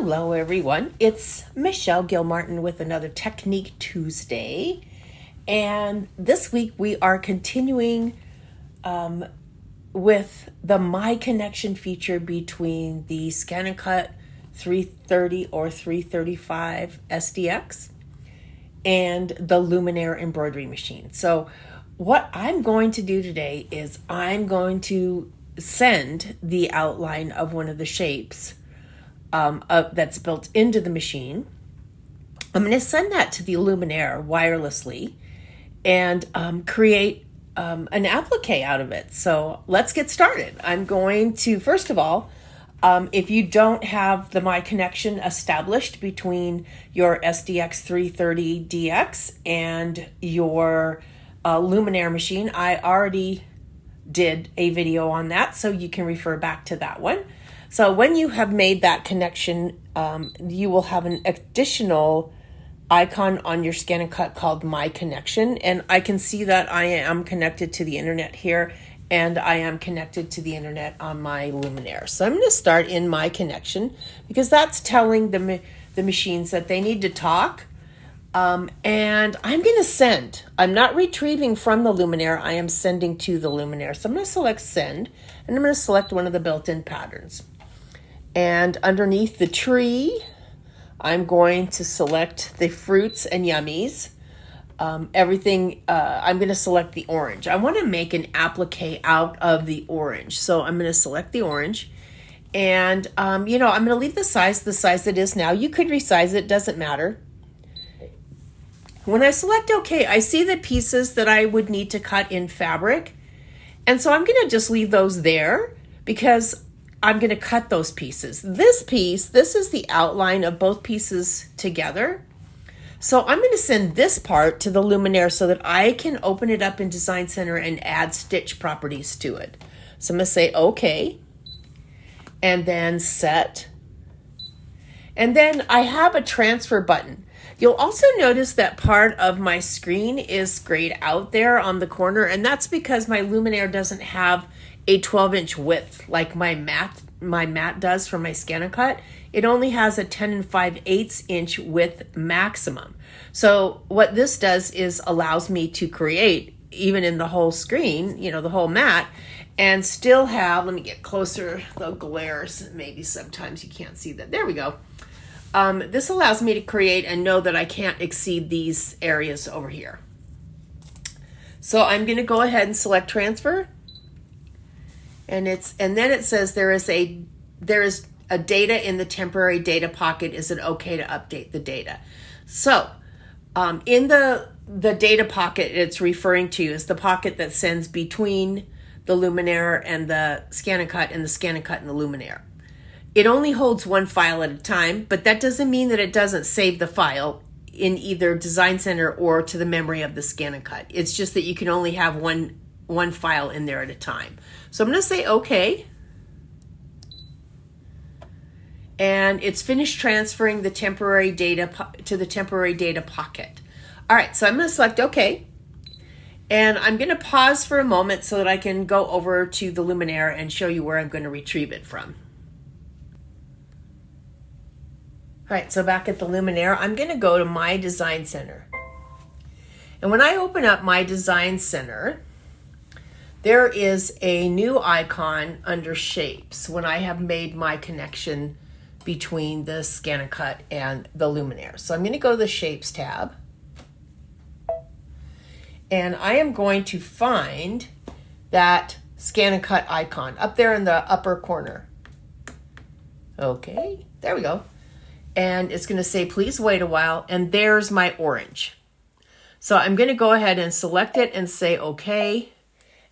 Hello everyone, it's Michelle Gilmartin with another Technique Tuesday, and this week we are continuing with the My Connection feature between the Scan & Cut 330 or 335 SDX and the Luminaire embroidery machine. So what I'm going to do today is I'm going to send the outline of one of the shapes that's built into the machine. I'm going to send that to the Luminaire wirelessly and create an applique out of it. So let's get started. I'm going to, first of all, if you don't have the My Connection established between your SDX 330DX and your Luminaire machine, I already did a video on that, so you can refer back to that one. So when you have made that connection, you will have an additional icon on your Scan & Cut called My Connection. And I can see that I am connected to the internet here, and I am connected to the internet on my Luminaire. So I'm going to start in My Connection because that's telling the machines that they need to talk. And I'm going to send. I'm not retrieving from the Luminaire. I am sending to the Luminaire. So I'm going to select Send, and I'm going to select one of the built-in patterns. And underneath the tree, I'm going to select the fruits and yummies. I'm going to select the orange. I want to make an applique out of the orange. So I'm going to select the orange. And, I'm going to leave the size it is now. You could resize it, doesn't matter. When I select OK, I see the pieces that I would need to cut in fabric. And so I'm going to just leave those there because I'm going to cut those pieces. This is the outline of both pieces together. So I'm going to send this part to the Luminaire so that I can open it up in Design Center and add stitch properties to it. So I'm going to say OK, and then Set. And then I have a transfer button. You'll also notice that part of my screen is grayed out there on the corner, and that's because my Luminaire doesn't have a 12-inch width like my mat does for my Scan & Cut. It only has a 10 5/8 inch width maximum. So what this does is allows me to create, even in the whole screen, the whole mat, and still have, let me get closer, the glares, maybe sometimes you can't see that. There we go. This allows me to create and know that I can't exceed these areas over here. So I'm going to go ahead and select Transfer. And then it says there is a data in the temporary data pocket. Is it okay to update the data? So in the data pocket it's referring to is the pocket that sends between the Luminaire and the Scan & Cut and the Scan & Cut and the Luminaire. It only holds one file at a time, but that doesn't mean that it doesn't save the file in either Design Center or to the memory of the Scan & Cut. It's just that you can only have one file in there at a time. So I'm going to say OK. And it's finished transferring the temporary data to the temporary data pocket. All right, so I'm going to select OK. And I'm going to pause for a moment so that I can go over to the Luminaire and show you where I'm going to retrieve it from. All right, so back at the Luminaire, I'm going to go to My Design Center. And when I open up My Design Center, there is a new icon under Shapes when I have made my connection between the Scan & Cut and the Luminaire. So I'm going to go to the Shapes tab. And I am going to find that Scan & Cut icon up there in the upper corner. Okay, there we go. And it's going to say, please wait a while. And there's my orange. So I'm going to go ahead and select it and say OK.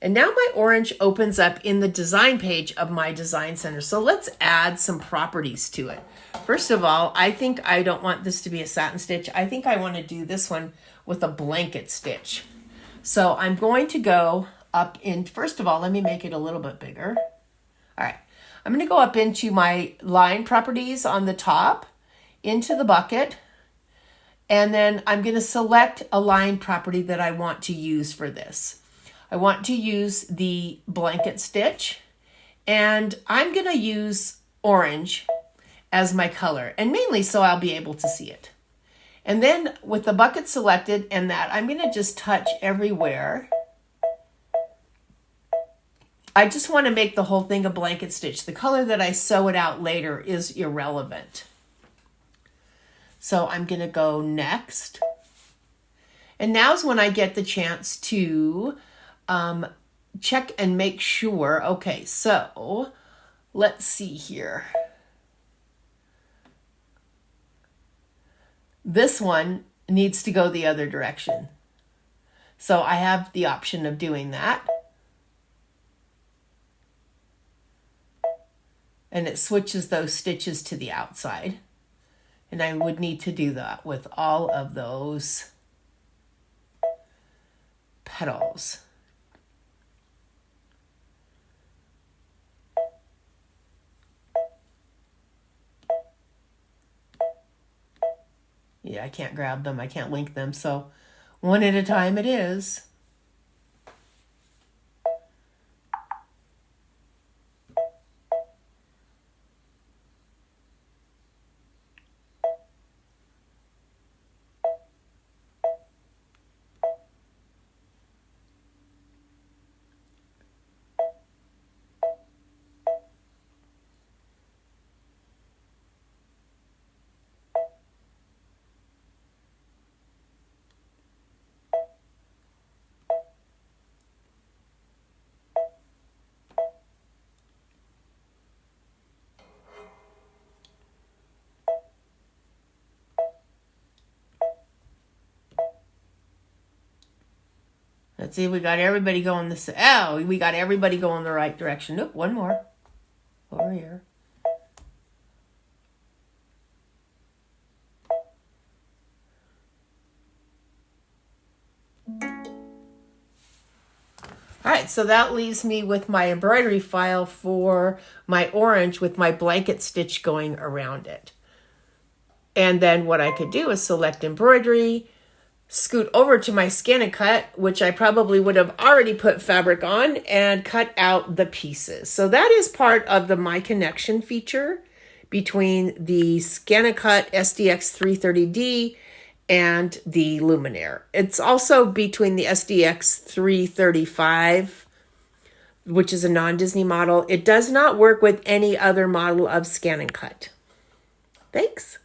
And now my orange opens up in the design page of My Design Center. So let's add some properties to it. First of all, I think I don't want this to be a satin stitch. I think I want to do this one with a blanket stitch. So I'm going to go up in, first of all, let me make it a little bit bigger. All right, I'm going to go up into my line properties on the top, into the bucket, and then I'm going to select a line property that I want to use for this. I want to use the blanket stitch, and I'm going to use orange as my color, and mainly so I'll be able to see it. And then with the bucket selected and that, I'm going to just touch everywhere. I just want to make the whole thing a blanket stitch. The color that I sew it out later is irrelevant. So I'm going to go next. And now's when I get the chance to check and make sure. Okay, so let's see here. This one needs to go the other direction. So I have the option of doing that. And it switches those stitches to the outside. And I would need to do that with all of those petals. Yeah, I can't grab them. I can't link them. So one at a time it is. Let's see, we got everybody going this. Oh, we got everybody going the right direction. Nope, one more. Over here. All right, so that leaves me with my embroidery file for my orange with my blanket stitch going around it. And then what I could do is select embroidery, scoot over to my scan and cut, which I probably would have already put fabric on, and cut out the pieces. So that is part of the My Connection feature between the Scan and Cut SDX 330D and the Luminaire. It's also between the SDX 335, which is a non-Disney model. It does not work with any other model of Scan and Cut. Thanks.